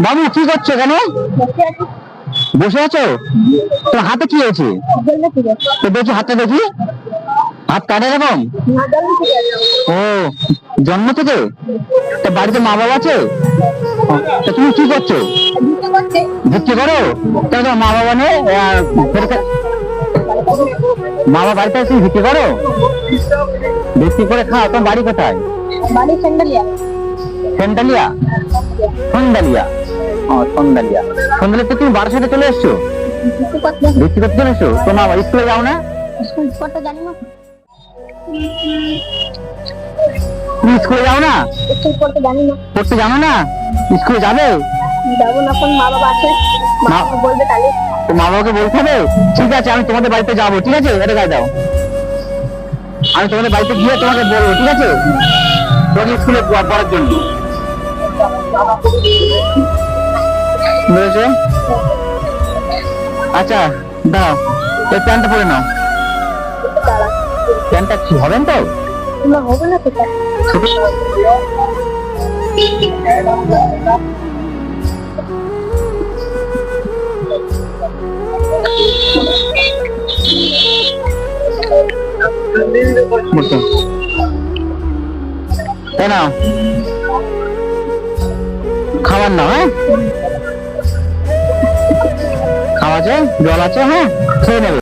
বাবু কি করছো কেন? বসে আছো? তো হাতে কি হয়েছে? তো দেখি হাতটা দেখি। হাত কাটে এরকম? ও, জন্ম থেকে? তা বাড়িতে মা বাবা আছে? তা তুমি কি করছো? ভিক্ষে করো? তা তোমার মা বাবা নেই? মা বাবা বাড়িতে আছে, ভিক্ষে করো? ভিক্ষে করে খাও। তোমার বাড়ি কোথায়? সেন্টালিয়া। সন্দালিয়া? ও, সন্দালিয়া। সন্দালিয়া তো তুমি বাড়ির সাথে চলে এসছো? ভিক্ষে করতে চলে এসছো? তো না, স্কুলে যাও না? তুমি স্কুলে যাও না? পড়তে জানো না? স্কুলে যাবে? তো মা বাবাকে বলতে হবে। ঠিক আছে, আমি তোমাদের বাড়িতে যাবো। ঠিক আছে, এটা গায়ে দাও। আমি তোমাদের বাড়িতে গিয়ে তোমাকে বলবো। ঠিক আছে, তোমাকে স্কুলে পড়ার জন্য। বুঝেছো? আচ্ছা, দাও, ওই প্যান্টটা পরে নাও। প্যান্টটা কি হবেন তো? তাই না, খাবার নাও। হ্যাঁ, খাওয়া আছে, জল আছে, হ্যাঁ, খেয়ে নেবে।